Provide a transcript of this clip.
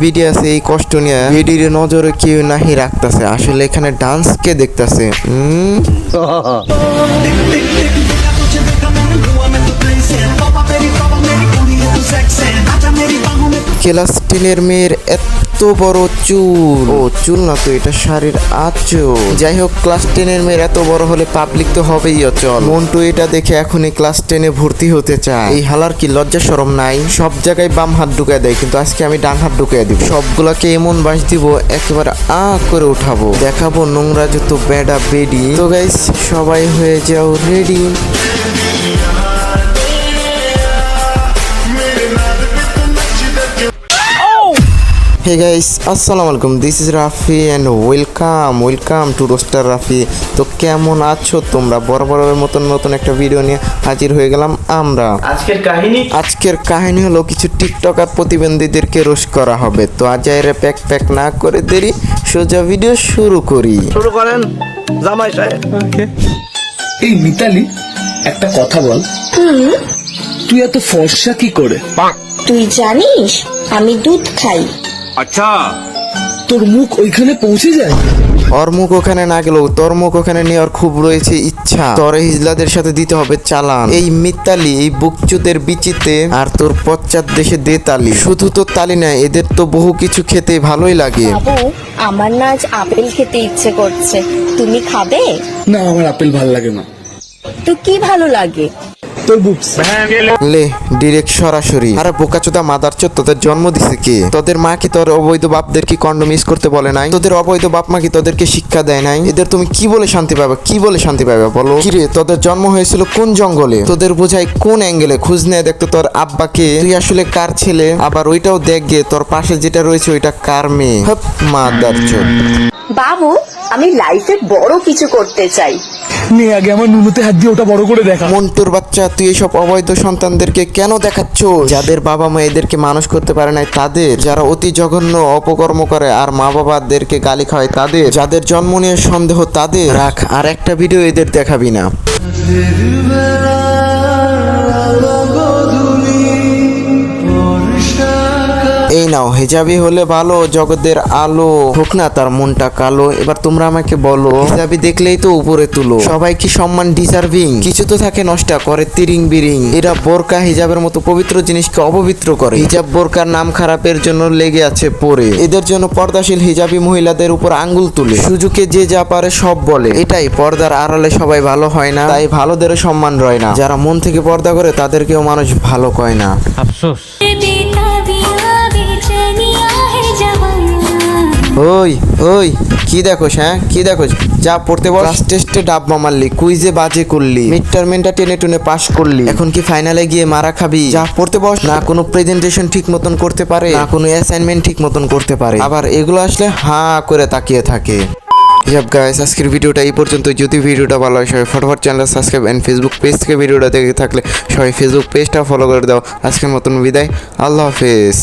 BD আছে এই কষ্ট নিয়ে বিডির নজরে কেউ নাহি রাখতেছে, আসলে এখানে ডান্স কে দেখতেছে। ক্লাস 10-এর মেয়ের এত বড় চুল, ও চুল না তো এটা শাড়ির আঁচল। যাই হোক, ক্লাস 10-এর মেয়ের এত বড় হলে পাবলিক তো হবেই অচল। মন্টু এটা দেখে এখনই ক্লাস 10-এ ভর্তি হতে চায়। এই হালার কি লজ্জা শরম নাই? সব জায়গায় বাম হাত ঢুকায় দেয়, কিন্তু আজকে আমি ডান হাত ঢুকায় দিব। সবগুলাকে এমন বাঁশ দিব একেবারে করে উঠাবো, দেখাবো নোংরা যত বেডা বেডি। তো গাইস, সবাই হয়ে যাও রেডি। Hey guys, আসসালামু আলাইকুম, this is Rafi and welcome to roaster Rafi. তো কেমন আছো তোমরা? বরাবরের মতন নতুন একটা ভিডিও নিয়ে হাজির হয়ে গেলাম আমরা। আজকের কাহিনী হলো কিছু টিকটকার প্রতিবন্ধীদেরকে রোস্ট করা হবে। তো আজাইরে প্যাক না করে দেরি, সোজা ভিডিও শুরু করেন জামাই সাহেব। এই মিতালি, একটা কথা বল, তুই এত ফর্সা কি করে? তুই জানিস আমি দুধ খাই। আচ্ছা, তোর মুখ ওইখানে পৌঁছে যায়? ওর মুখ ওখানে না গেলেও তোর মুখ ওখানে নেওয়ার খুব রয়েছে ইচ্ছা। তোর হিজলাদের সাথে দিতে হবে চালান। এই মিতালি, এই বুকচুদের বিচিতে আর তোর পশ্চাৎ দেশে দে তালি। শুধু তো তালি না, এদের তো বহু কিছু খেতে ভালোই লাগে। বাবু, আমার না আজ আপেল খেতে ইচ্ছে করছে, তুমি খাবে? না, আমার আপেল ভাল লাগে না। তো কি ভালো লাগে? তোর বুকস। লে ডিরেক্ট সরাসরি। আরে বোকাচোদা মাদারচোদ, তোদের জন্ম দিছে কে? তোদের মা কি তোর অবৈধ বাপদের কি কন্ডম ইউজ করতে বলে নাই? তোদের অবৈধ বাপ মা কি তোদেরকে শিক্ষা দেয় নাই? এদের তুমি কি বলে শান্তি পাবে বলো? কিরে, তোদের জন্ম হয়েছিল কোন জঙ্গলে? তোদের বোঝাই কোন অ্যাঙ্গেলে? খুঁজ নিয়ে দেখতো তোর আব্বাকে, তুই আসলে কার ছেলে। আবার ওইটাও দেখ গে, তোর পাশে যেটা রয়েছে ওইটা কার মেয়ে। হপ মাদারচোদ। বাবু, আমি লাইফে বড় কিছু করতে চাই। নে আগে আমার নুনুতে হাত দিয়ে ওটা বড় করে দেখা। মন্টুর বাচ্চা, তুই এইসব অবৈধ সন্তানদেরকে কেন দেখাচ্ছ? যাদের বাবা মা এদেরকে মানুষ করতে পারে নাই তাদের, যারা অতি জঘন্য অপকর্ম করে আর মা বাবাদেরকে গালি খাওয়ায় তাদের, যাদের জন্ম নিয়ে সন্দেহ তাদের রাখ। আর একটা ভিডিও এদের দেখাবি না। এই নাও, হিজাবি হলে ভালো, জগতের আলো হোক না তার মনটা কালো। এবার তোমরা আমাকে বলো, হিজাবি দেখলেই তো উপরে তুলো। সবাই কি সম্মান ডিজার্ভিং? কিছু তো থাকে নষ্ট করে তিরিং বিরিং। এরা বোরকা হিজাবের মতো পবিত্র জিনিসকে অপবিত্র করে। হিজাব বোরকার নাম খারাপের জন্য লেগে আছে পড়ে। এদের জন্য পর্দাশীল হিজাবি মহিলাদের উপর আঙ্গুল তুলে সুযোগে যে যা পারে সব বলে। এটাই, পর্দার আড়ালে সবাই ভালো হয় না, তাই ভালোদেরও সম্মান রয় না। যারা মন থেকে পর্দা করে তাদেরকেও মানুষ ভালো কয় না। আফসোস। ওই কি দেখোস? হ্যাঁ কি দেখোস? যা পড়তে বল। ক্লাস টেস্টে ডাব্বা মারলি, কুইজে বাজে করলি, মিড টার্মেন্টটা টেনে টুনে পাস করলি, এখন কি ফাইনালে গিয়ে মারা খাবি? যা পড়তে বস। না কোনো প্রেজেন্টেশন ঠিক মতন করতে পারে, না কোনো অ্যাসাইনমেন্ট ঠিক মতন করতে পারে, আবার এগুলো আসলে হাঁ করে তাকিয়ে থাকে। গাইস, আজকের ভিডিওটা এই পর্যন্ত। যদি ভিডিওটা ভালো হয় সবাই ফটোফট channel subscribe and Facebook page থেকে ভিডিওটা দেখে থাকলে সবাই ফেসবুক পেজটা ফলো করে দাও। আজকের মতন বিদায়, আল্লাহ হাফেজ।